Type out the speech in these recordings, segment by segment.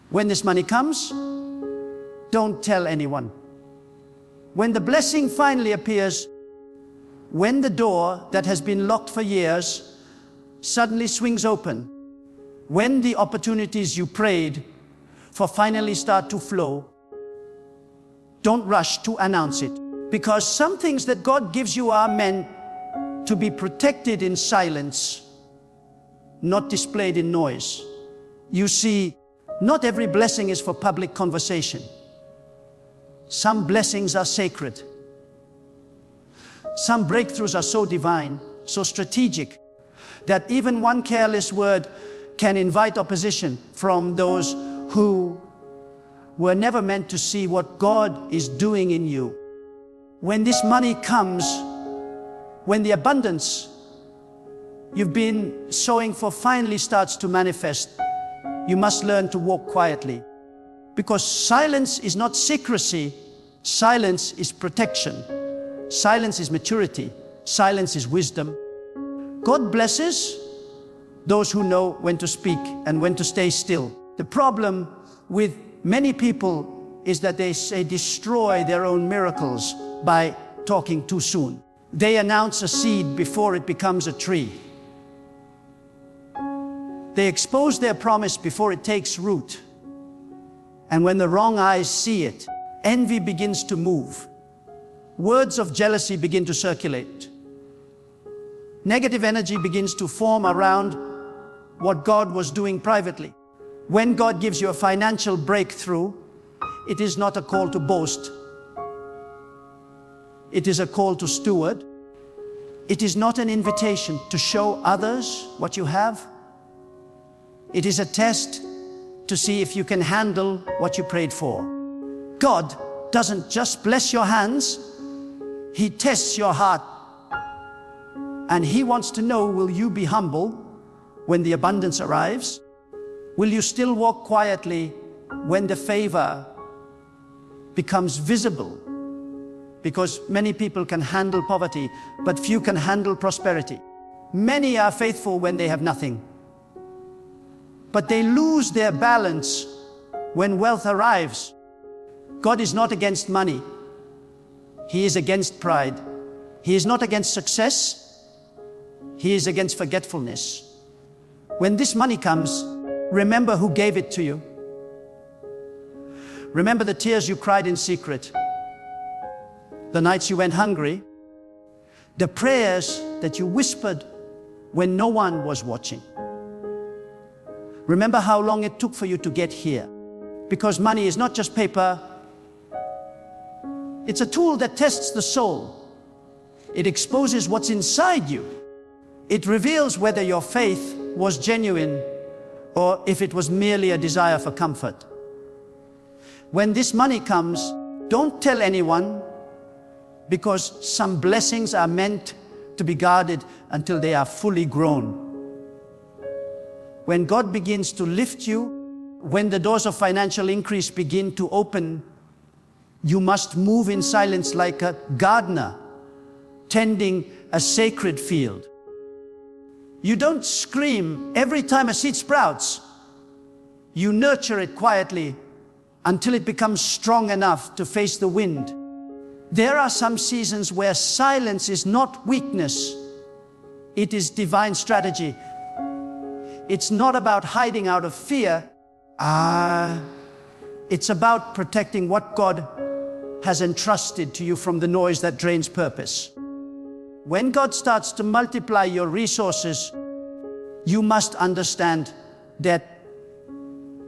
When this money comes, don't tell anyone. When the blessing finally appears, when the door that has been locked for years suddenly swings open, when the opportunities you prayed for finally start to flow, don't rush to announce it. Because some things that God gives you are meant to be protected in silence, not displayed in noise. You see, not every blessing is for public conversation. Some blessings are sacred. Some breakthroughs are so divine, so strategic, that even one careless word can invite opposition from those who were never meant to see what God is doing in you. When this money comes, when the abundance you've been sowing for finally starts to manifest, you must learn to walk quietly. Because silence is not secrecy, silence is protection. Silence is maturity, silence is wisdom. God blesses those who know when to speak and when to stay still. The problem with many people is that they destroy their own miracles by talking too soon. They announce a seed before it becomes a tree. They expose their promise before it takes root. And when the wrong eyes see it, envy begins to move. Words of jealousy begin to circulate. Negative energy begins to form around what God was doing privately. When God gives you a financial breakthrough, it is not a call to boast. It is a call to steward. It is not an invitation to show others what you have. It is a test to see if you can handle what you prayed for. God doesn't just bless your hands, He tests your heart. And He wants to know, will you be humble when the abundance arrives? Will you still walk quietly when the favor becomes visible? Because many people can handle poverty, but few can handle prosperity. Many are faithful when they have nothing, but they lose their balance when wealth arrives. God is not against money. He is against pride. He is not against success. He is against forgetfulness. When this money comes, remember who gave it to you. Remember the tears you cried in secret, the nights you went hungry, the prayers that you whispered when no one was watching. Remember how long it took for you to get here. Because money is not just paper. It's a tool that tests the soul. It exposes what's inside you. It reveals whether your faith was genuine or if it was merely a desire for comfort. When this money comes, don't tell anyone, because some blessings are meant to be guarded until they are fully grown. When God begins to lift you, when the doors of financial increase begin to open, you must move in silence like a gardener tending a sacred field. You don't scream every time a seed sprouts. You nurture it quietly until it becomes strong enough to face the wind. There are some seasons where silence is not weakness, it is divine strategy. It's not about hiding out of fear. It's about protecting what God has entrusted to you from the noise that drains purpose. When God starts to multiply your resources, you must understand that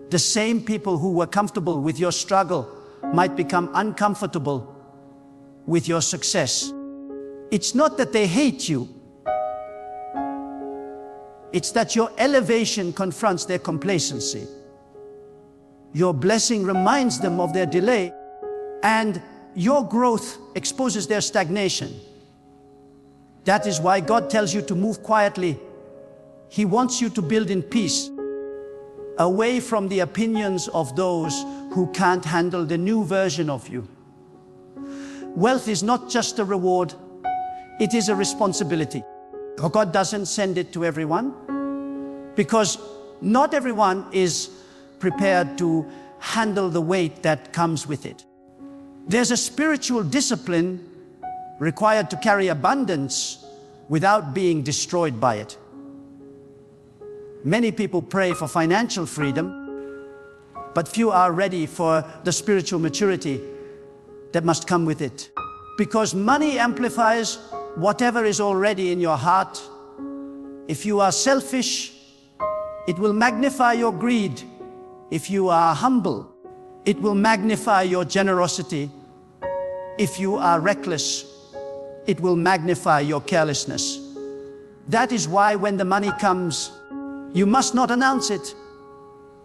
the same people who were comfortable with your struggle might become uncomfortable with your success. It's not that they hate you. It's that your elevation confronts their complacency. Your blessing reminds them of their delay, and your growth exposes their stagnation. That is why God tells you to move quietly. He wants you to build in peace, away from the opinions of those who can't handle the new version of you. Wealth is not just a reward, it is a responsibility. or God doesn't send it to everyone, because not everyone is prepared to handle the weight that comes with it. There's a spiritual discipline required to carry abundance without being destroyed by it. Many people pray for financial freedom, but few are ready for the spiritual maturity that must come with it. Because money amplifies whatever is already in your heart. If you are selfish, it will magnify your greed. If you are humble, it will magnify your generosity. If you are reckless, it will magnify your carelessness. That is why when the money comes, you must not announce it.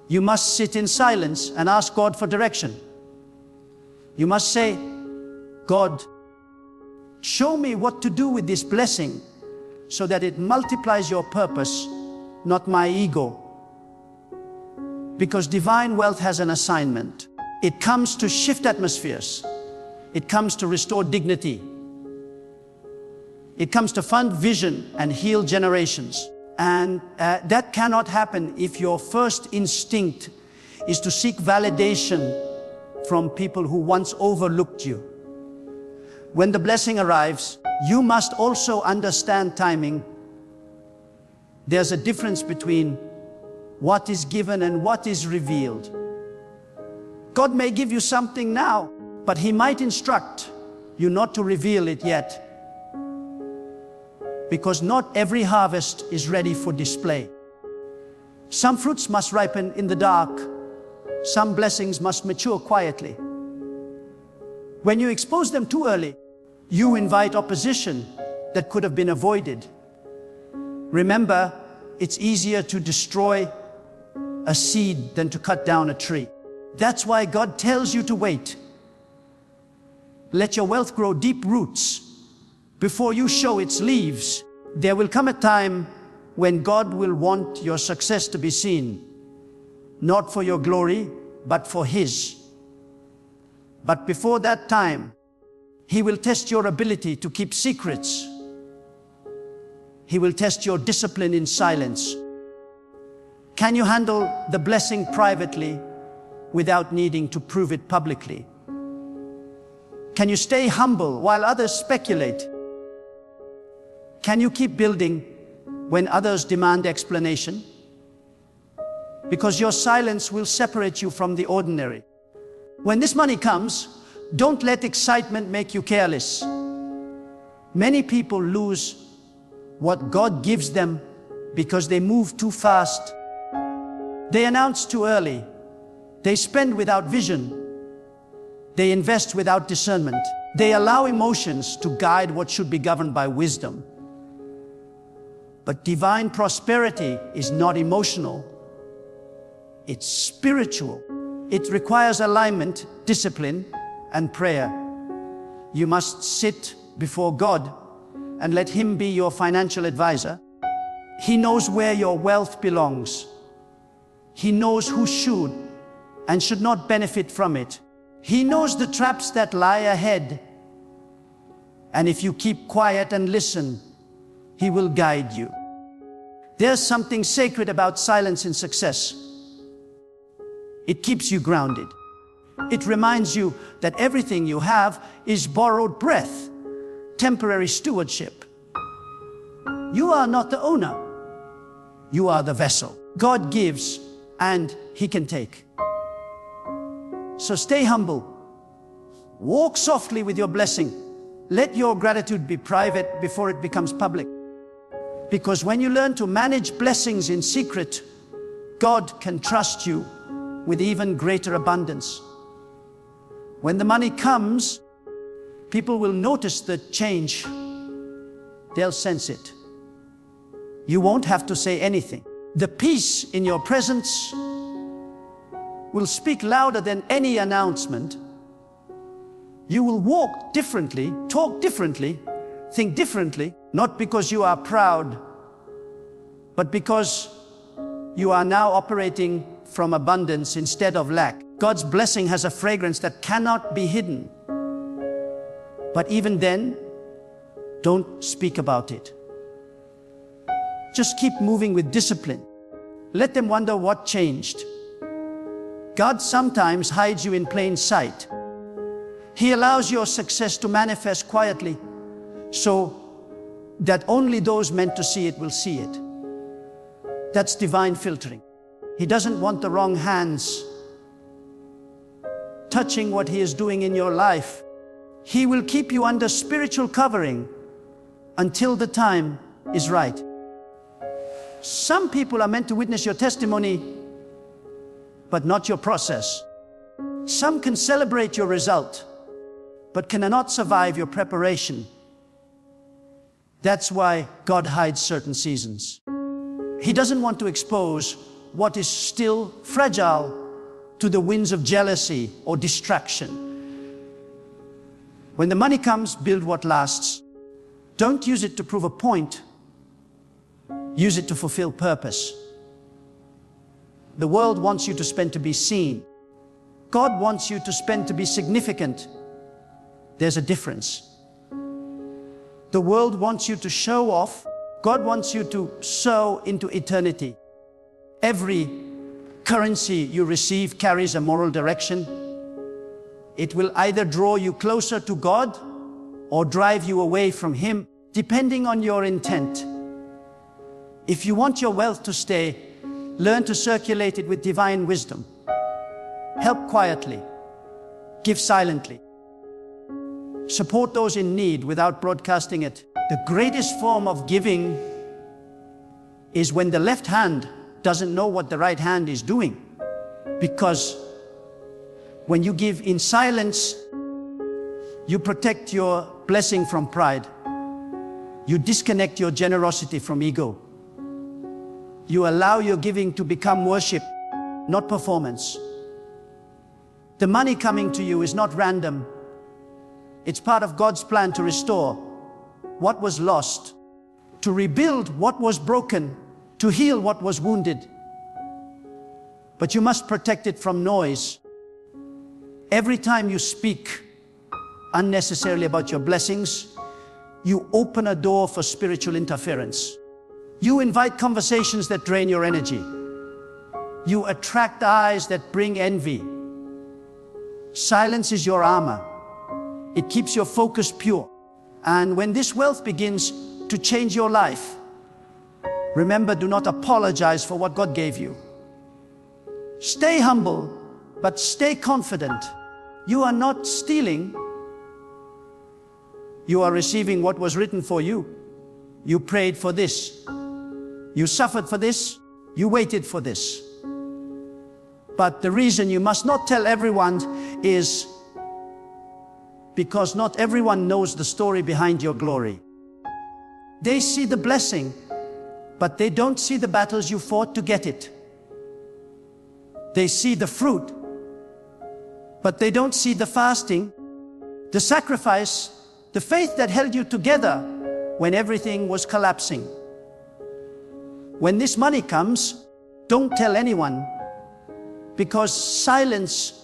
You must sit in silence and ask God for direction. You must say, God, show me what to do with this blessing so that it multiplies your purpose, not my ego. Because divine wealth has an assignment. It comes to shift atmospheres. It comes to restore dignity. It comes to fund vision and heal generations. And that cannot happen if your first instinct is to seek validation from people who once overlooked you. When the blessing arrives, you must also understand timing. There's a difference between what is given and what is revealed. God may give you something now, but He might instruct you not to reveal it yet. Because not every harvest is ready for display. Some fruits must ripen in the dark. Some blessings must mature quietly. When you expose them too early, you invite opposition that could have been avoided. Remember, it's easier to destroy a seed than to cut down a tree. That's why God tells you to wait. Let your wealth grow deep roots before you show its leaves. There will come a time when God will want your success to be seen, not for your glory, but for His. But before that time, He will test your ability to keep secrets. He will test your discipline in silence. Can you handle the blessing privately without needing to prove it publicly? Can you stay humble while others speculate? Can you keep building when others demand explanation? Because your silence will separate you from the ordinary. When this money comes, don't let excitement make you careless. Many people lose what God gives them because they move too fast. They announce too early. They spend without vision. They invest without discernment. They allow emotions to guide what should be governed by wisdom. But divine prosperity is not emotional. It's spiritual. It requires alignment, discipline, and prayer. You must sit before God and let Him be your financial advisor. He knows where your wealth belongs. He knows who should and should not benefit from it. He knows the traps that lie ahead. And if you keep quiet and listen, He will guide you. There's something sacred about silence in success. It keeps you grounded. It reminds you that everything you have is borrowed breath, temporary stewardship. You are not the owner. You are the vessel. God gives and He can take. So stay humble. Walk softly with your blessing. Let your gratitude be private before it becomes public. Because when you learn to manage blessings in secret, God can trust you with even greater abundance. When the money comes, people will notice the change. They'll sense it. You won't have to say anything. The peace in your presence will speak louder than any announcement. You will walk differently, talk differently, think differently, not because you are proud, but because you are now operating from abundance instead of lack. God's blessing has a fragrance that cannot be hidden. But even then, don't speak about it. Just keep moving with discipline. Let them wonder what changed. God sometimes hides you in plain sight. He allows your success to manifest quietly so that only those meant to see it will see it. That's divine filtering. He doesn't want the wrong hands touching what He is doing in your life. He will keep you under spiritual covering until the time is right. Some people are meant to witness your testimony, but not your process. Some can celebrate your result, but cannot survive your preparation. That's why God hides certain seasons. He doesn't want to expose what is still fragile to the winds of jealousy or distraction. When the money comes, build what lasts. Don't use it to prove a point. Use it to fulfill purpose. The world wants you to spend to be seen. God wants you to spend to be significant. There's a difference. The world wants you to show off. God wants you to sow into eternity. Every currency you receive carries a moral direction. It will either draw you closer to God or drive you away from Him, depending on your intent. If you want your wealth to stay, learn to circulate it with divine wisdom. Help quietly. Give silently. Support those in need without broadcasting it. The greatest form of giving is when the left hand doesn't know what the right hand is doing. Because when you give in silence, you protect your blessing from pride. You disconnect your generosity from ego. You allow your giving to become worship, not performance. The money coming to you is not random. It's part of God's plan to restore what was lost, to rebuild what was broken, to heal what was wounded. But you must protect it from noise. Every time you speak unnecessarily about your blessings, you open a door for spiritual interference. You invite conversations that drain your energy. You attract eyes that bring envy. Silence is your armor. It keeps your focus pure. And when this wealth begins to change your life, remember, do not apologize for what God gave you. Stay humble, but stay confident. You are not stealing. You are receiving what was written for you. You prayed for this. You suffered for this. You waited for this. But the reason you must not tell everyone is because not everyone knows the story behind your glory. They see the blessing, but they don't see the battles you fought to get it. They see the fruit, but they don't see the fasting, the sacrifice, the faith that held you together when everything was collapsing. When this money comes, don't tell anyone, because silence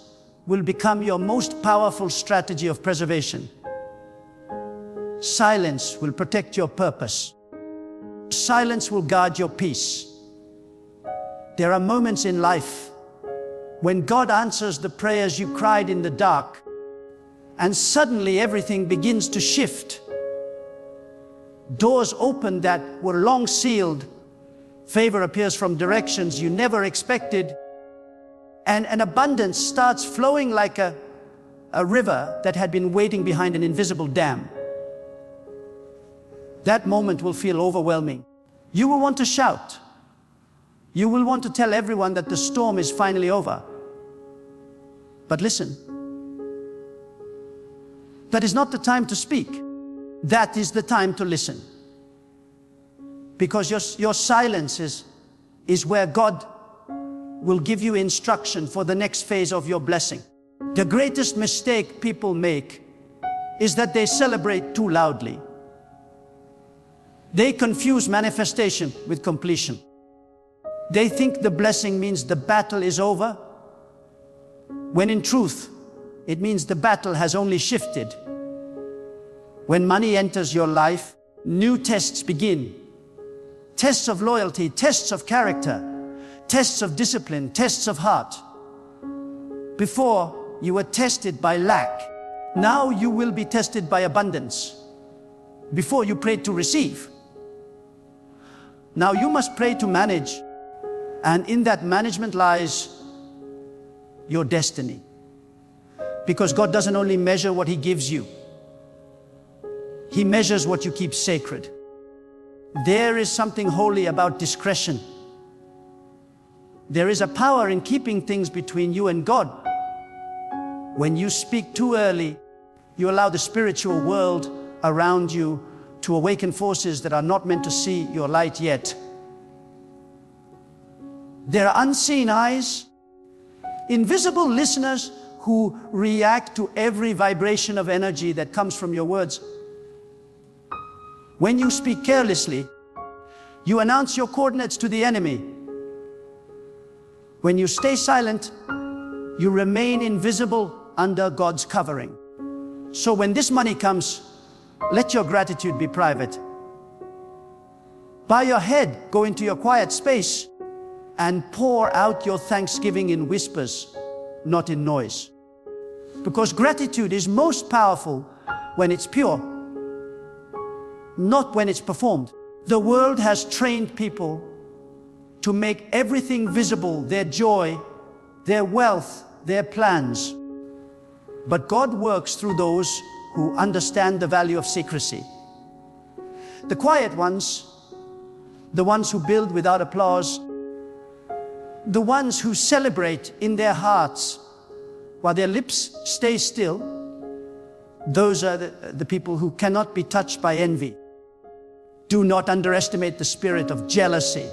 will become your most powerful strategy of preservation. Silence will protect your purpose. Silence will guard your peace. There are moments in life when God answers the prayers you cried in the dark, and suddenly everything begins to shift. Doors open that were long sealed. Favor appears from directions you never expected. And an abundance starts flowing like a river that had been waiting behind an invisible dam. That moment will feel overwhelming. You will want to shout. You will want to tell everyone that the storm is finally over. But listen, that is not the time to speak. That is the time to listen. Because your silence is where God will give you instruction for the next phase of your blessing. The greatest mistake people make is that they celebrate too loudly. They confuse manifestation with completion. They think the blessing means the battle is over, when in truth, it means the battle has only shifted. When money enters your life, new tests begin. tests of loyalty, tests of character, tests of discipline, tests of heart. Before, you were tested by lack. Now you will be tested by abundance. Before, you prayed to receive. Now you must pray to manage, and in that management lies your destiny. Because God doesn't only measure what He gives you, He measures what you keep sacred. There is something holy about discretion. There is a power in keeping things between you and God. When you speak too early, you allow the spiritual world around you to awaken forces that are not meant to see your light yet. There are unseen eyes, invisible listeners who react to every vibration of energy that comes from your words. When you speak carelessly, you announce your coordinates to the enemy. When you stay silent, you remain invisible under God's covering. So when this money comes, let your gratitude be private. Bow your head, go into your quiet space, and pour out your thanksgiving in whispers, not in noise. Because gratitude is most powerful when it's pure, not when it's performed. The world has trained people to make everything visible, their joy, their wealth, their plans. But God works through those who understand the value of secrecy. The quiet ones, the ones who build without applause, the ones who celebrate in their hearts while their lips stay still, those are the people who cannot be touched by envy. Do not underestimate the spirit of jealousy.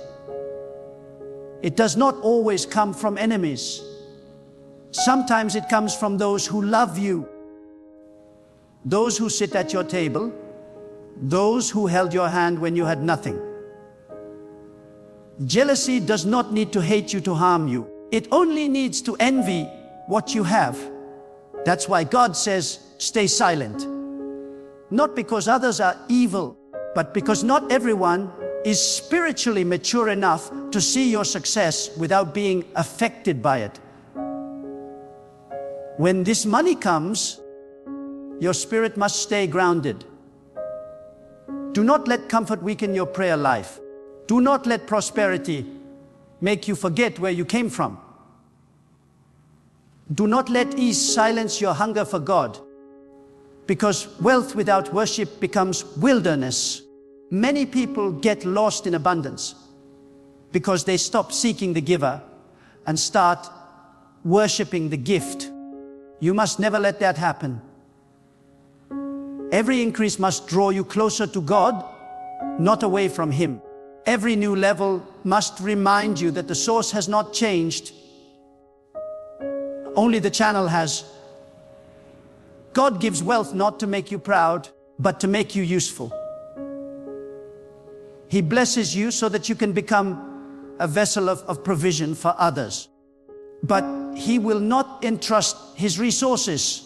It does not always come from enemies. Sometimes it comes from those who love you, those who sit at your table, those who held your hand when you had nothing. Jealousy does not need to hate you to harm you. It only needs to envy what you have. That's why God says, stay silent. Not because others are evil, but because not everyone is spiritually mature enough to see your success without being affected by it. When this money comes, your spirit must stay grounded. Do not let comfort weaken your prayer life. Do not let prosperity make you forget where you came from. Do not let ease silence your hunger for God, because wealth without worship becomes wilderness. Many people get lost in abundance because they stop seeking the giver and start worshiping the gift. You must never let that happen. Every increase must draw you closer to God, not away from Him. Every new level must remind you that the source has not changed. Only the channel has. God gives wealth not to make you proud, but to make you useful. He blesses you so that you can become a vessel of provision for others. But He will not entrust His resources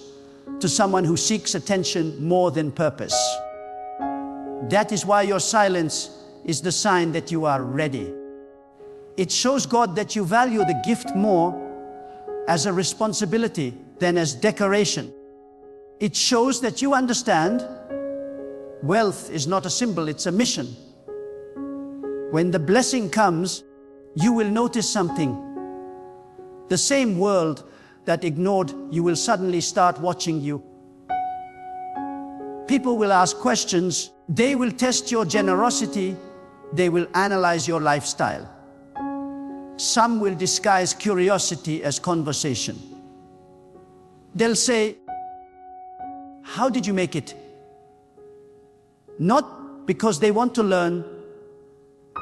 to someone who seeks attention more than purpose. That is why your silence is the sign that you are ready. It shows God that you value the gift more as a responsibility than as decoration. It shows that you understand wealth is not a symbol, it's a mission. When the blessing comes, you will notice something. The same world that ignored you will suddenly start watching you. People will ask questions. They will test your generosity. They will analyze your lifestyle. Some will disguise curiosity as conversation. They'll say, "How did you make it?" Not because they want to learn,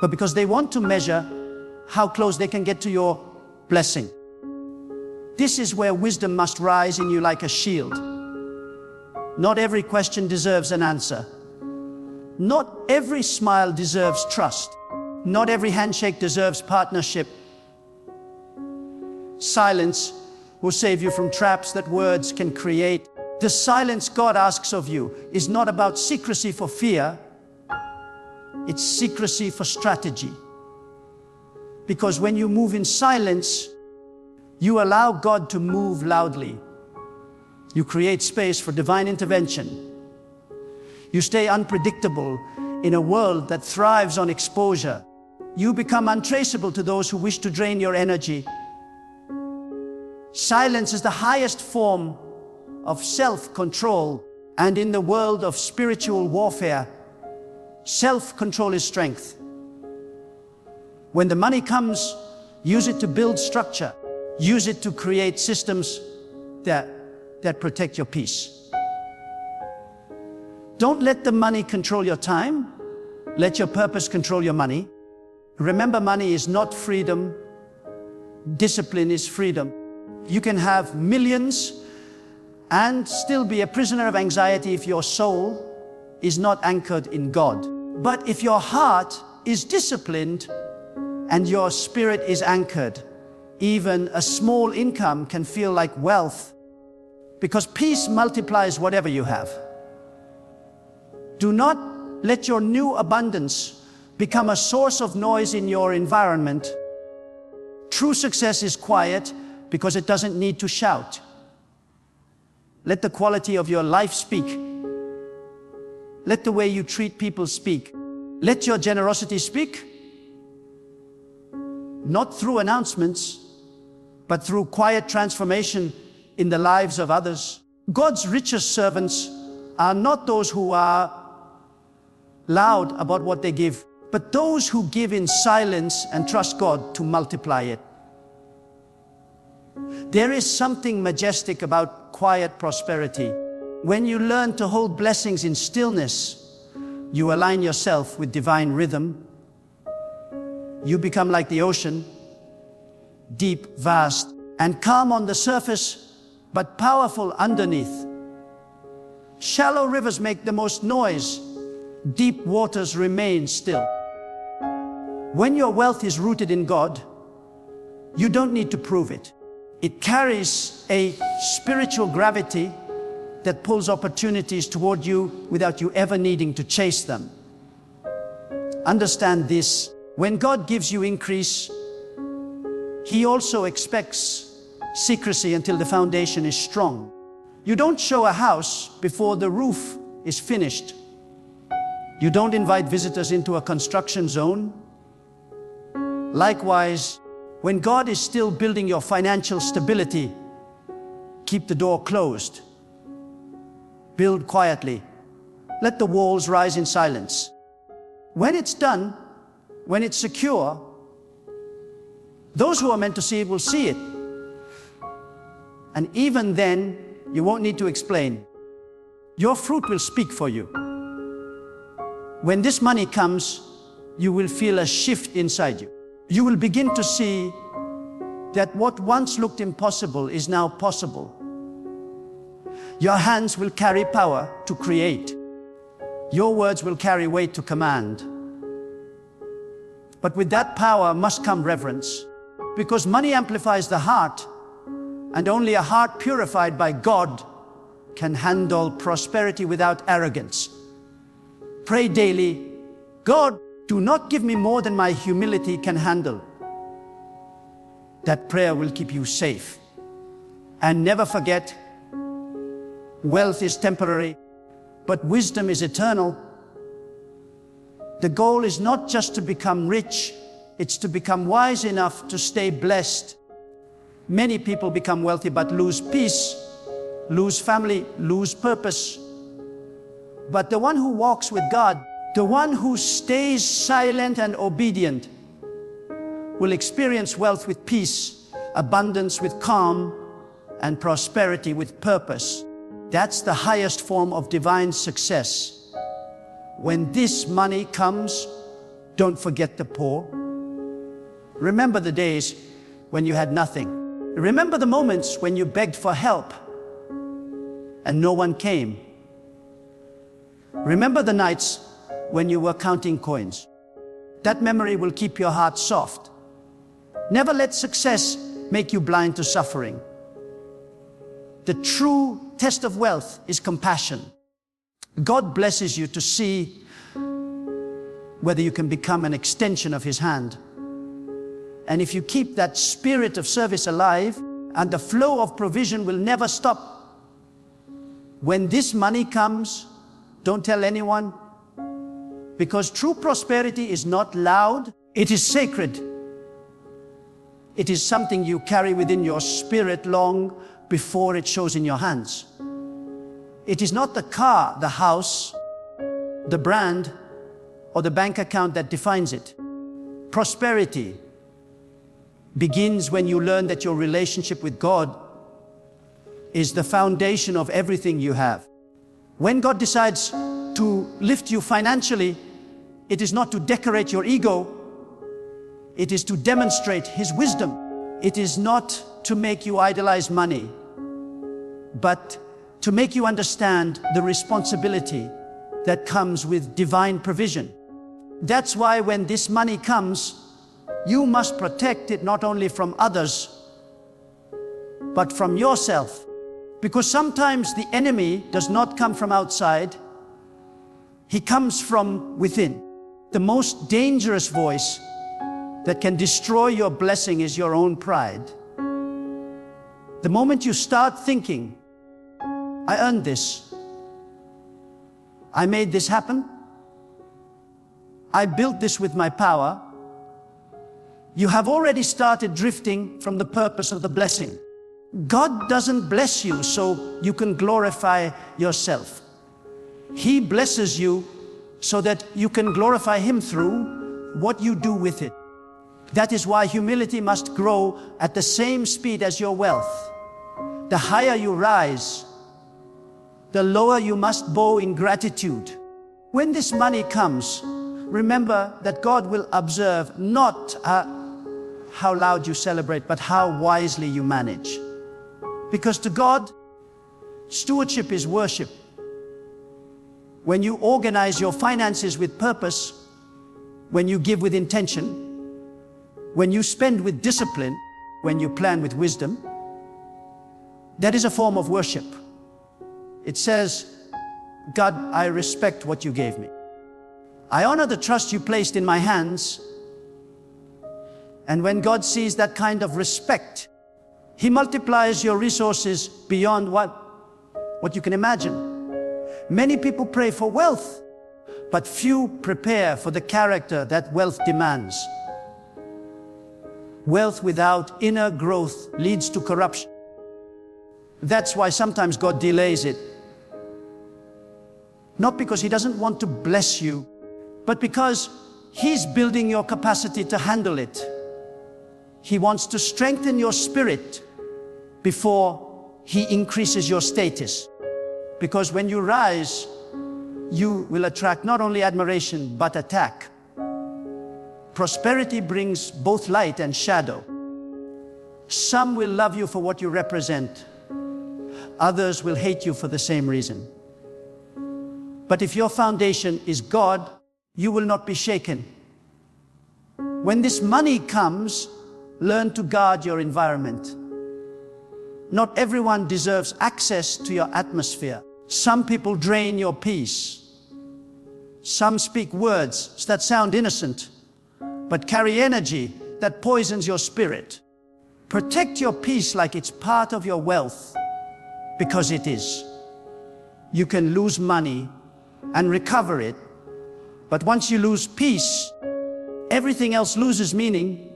but because they want to measure how close they can get to your blessing. This is where wisdom must rise in you like a shield. Not every question deserves an answer. Not every smile deserves trust. Not every handshake deserves partnership. Silence will save you from traps that words can create. The silence God asks of you is not about secrecy for fear. It's secrecy for strategy. Because when you move in silence, you allow God to move loudly. You create space for divine intervention. You stay unpredictable in a world that thrives on exposure. You become untraceable to those who wish to drain your energy. Silence is the highest form of self-control, and in the world of spiritual warfare, self-control is strength. When the money comes, use it to build structure. Use it to create systems that protect your peace. Don't let the money control your time. Let your purpose control your money. Remember, money is not freedom. Discipline is freedom. You can have millions and still be a prisoner of anxiety if your soul is not anchored in God. But if your heart is disciplined and your spirit is anchored, even a small income can feel like wealth, because peace multiplies whatever you have. Do not let your new abundance become a source of noise in your environment. True success is quiet because it doesn't need to shout. Let the quality of your life speak. Let the way you treat people speak. Let your generosity speak. Not through announcements, but through quiet transformation in the lives of others. God's richest servants are not those who are loud about what they give, but those who give in silence and trust God to multiply it. There is something majestic about quiet prosperity. When you learn to hold blessings in stillness, you align yourself with divine rhythm. You become like the ocean, deep, vast, and calm on the surface, but powerful underneath. Shallow rivers make the most noise. Deep waters remain still. When your wealth is rooted in God, you don't need to prove it. It carries a spiritual gravity that pulls opportunities toward you without you ever needing to chase them. Understand this: when God gives you increase, He also expects secrecy until the foundation is strong. You don't show a house before the roof is finished. You don't invite visitors into a construction zone. Likewise, when God is still building your financial stability, keep the door closed. Build quietly. Let the walls rise in silence. When it's done, when it's secure, those who are meant to see it will see it. And even then, you won't need to explain. Your fruit will speak for you. When this money comes, you will feel a shift inside you. You will begin to see that what once looked impossible is now possible. Your hands will carry power to create. Your words will carry weight to command. But with that power must come reverence, because money amplifies the heart, and only a heart purified by God can handle prosperity without arrogance. Pray daily, God, do not give me more than my humility can handle. That prayer will keep you safe. And never forget, wealth is temporary, but wisdom is eternal. The goal is not just to become rich, it's to become wise enough to stay blessed. Many people become wealthy but lose peace, lose family, lose purpose. But the one who walks with God, the one who stays silent and obedient, will experience wealth with peace, abundance with calm, and prosperity with purpose. That's the highest form of divine success. When this money comes, don't forget the poor. Remember the days when you had nothing. Remember the moments when you begged for help and no one came. Remember the nights when you were counting coins. That memory will keep your heart soft. Never let success make you blind to suffering. The true test of wealth is compassion. God blesses you to see whether you can become an extension of His hand. And if you keep that spirit of service alive, and the flow of provision will never stop. When this money comes, don't tell anyone, because true prosperity is not loud, it is sacred. It is something you carry within your spirit long before it shows in your hands. It is not the car, the house, the brand, or the bank account that defines it. Prosperity begins when you learn that your relationship with God is the foundation of everything you have. When God decides to lift you financially, it is not to decorate your ego, it is to demonstrate His wisdom. It is not to make you idolize money, but to make you understand the responsibility that comes with divine provision. That's why when this money comes, you must protect it not only from others, but from yourself. Because sometimes the enemy does not come from outside, he comes from within. The most dangerous voice that can destroy your blessing is your own pride. The moment you start thinking, I earned this, I made this happen, I built this with my power, you have already started drifting from the purpose of the blessing. God doesn't bless you so you can glorify yourself. He blesses you so that you can glorify Him through what you do with it. That is why humility must grow at the same speed as your wealth. The higher you rise, the lower you must bow in gratitude. When this money comes, remember that God will observe not how loud you celebrate, but how wisely you manage. Because to God, stewardship is worship. When you organize your finances with purpose, when you give with intention, when you spend with discipline, when you plan with wisdom, that is a form of worship. It says, God, I respect what you gave me. I honor the trust you placed in my hands. And when God sees that kind of respect, He multiplies your resources beyond what you can imagine. Many people pray for wealth, but few prepare for the character that wealth demands. Wealth without inner growth leads to corruption. That's why sometimes God delays it. Not because He doesn't want to bless you, but because He's building your capacity to handle it. He wants to strengthen your spirit before He increases your status. Because when you rise, you will attract not only admiration, but attack. Prosperity brings both light and shadow. Some will love you for what you represent. Others will hate you for the same reason. But if your foundation is God, you will not be shaken. When this money comes, learn to guard your environment. Not everyone deserves access to your atmosphere. Some people drain your peace. Some speak words that sound innocent, but carry energy that poisons your spirit. Protect your peace like it's part of your wealth, because it is. You can lose money and recover it, but once you lose peace, everything else loses meaning.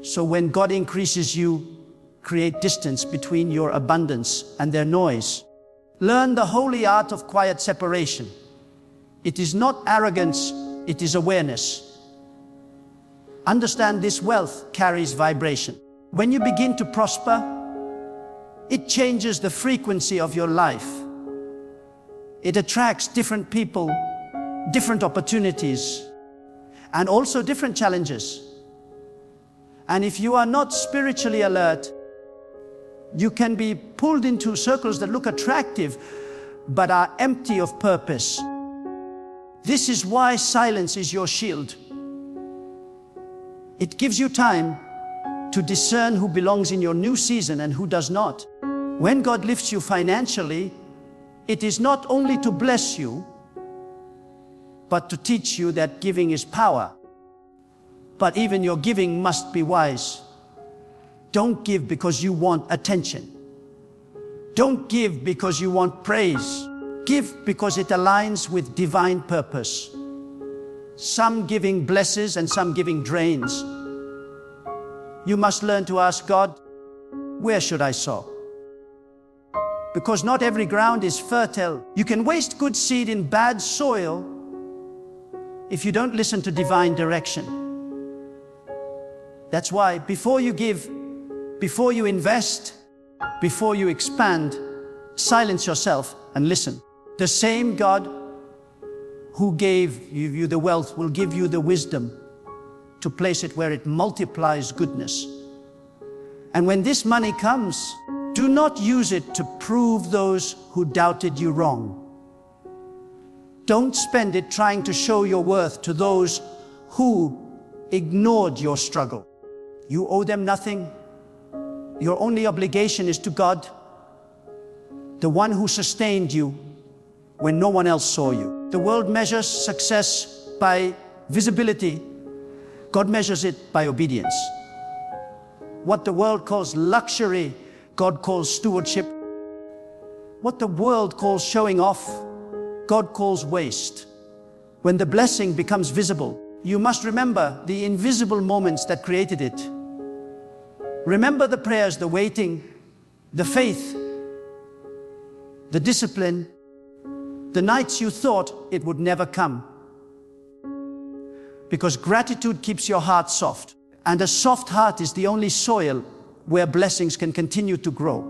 So when God increases you, create distance between your abundance and their noise. Learn the holy art of quiet separation. It is not arrogance, it is awareness. Understand this wealth carries vibration. When you begin to prosper, it changes the frequency of your life. It attracts different people, different opportunities, and also different challenges. And if you are not spiritually alert, you can be pulled into circles that look attractive, but are empty of purpose. This is why silence is your shield. It gives you time to discern who belongs in your new season and who does not. When God lifts you financially, it is not only to bless you, but to teach you that giving is power. But even your giving must be wise. Don't give because you want attention. Don't give because you want praise. Give because it aligns with divine purpose. Some giving blesses and some giving drains. You must learn to ask God, where should I sow? Because not every ground is fertile. You can waste good seed in bad soil if you don't listen to divine direction. That's why before you give, before you invest, before you expand, silence yourself and listen. The same God who gave you the wealth will give you the wisdom to place it where it multiplies goodness. And when this money comes, do not use it to prove those who doubted you wrong. Don't spend it trying to show your worth to those who ignored your struggle. You owe them nothing. Your only obligation is to God, the one who sustained you when no one else saw you. The world measures success by visibility. God measures it by obedience. What the world calls luxury, God calls stewardship. What the world calls showing off, God calls waste. When the blessing becomes visible, you must remember the invisible moments that created it. Remember the prayers, the waiting, the faith, the discipline, the nights you thought it would never come. Because gratitude keeps your heart soft. And a soft heart is the only soil where blessings can continue to grow.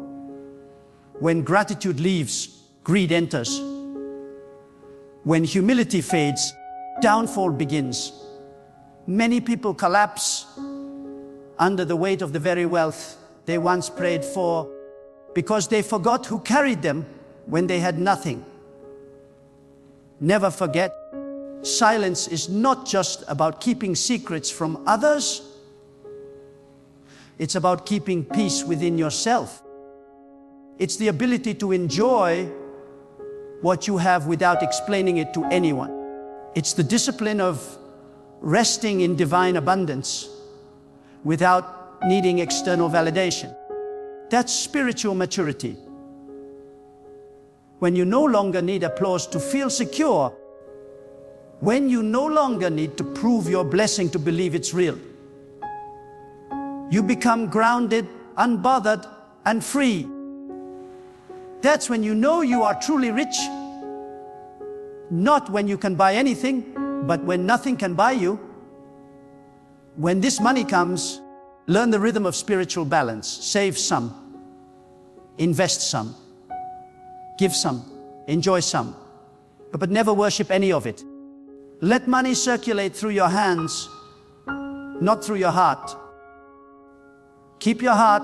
When gratitude leaves, greed enters. When humility fades, downfall begins. Many people collapse under the weight of the very wealth they once prayed for because they forgot who carried them when they had nothing. Never forget, silence is not just about keeping secrets from others. It's about keeping peace within yourself. It's the ability to enjoy what you have without explaining it to anyone. It's the discipline of resting in divine abundance without needing external validation. That's spiritual maturity. When you no longer need applause to feel secure, when you no longer need to prove your blessing to believe it's real, you become grounded, unbothered, and free. That's when you know you are truly rich. Not when you can buy anything, but when nothing can buy you. When this money comes, learn the rhythm of spiritual balance. Save some, invest some, give some, enjoy some, but never worship any of it. Let money circulate through your hands, not through your heart. Keep your heart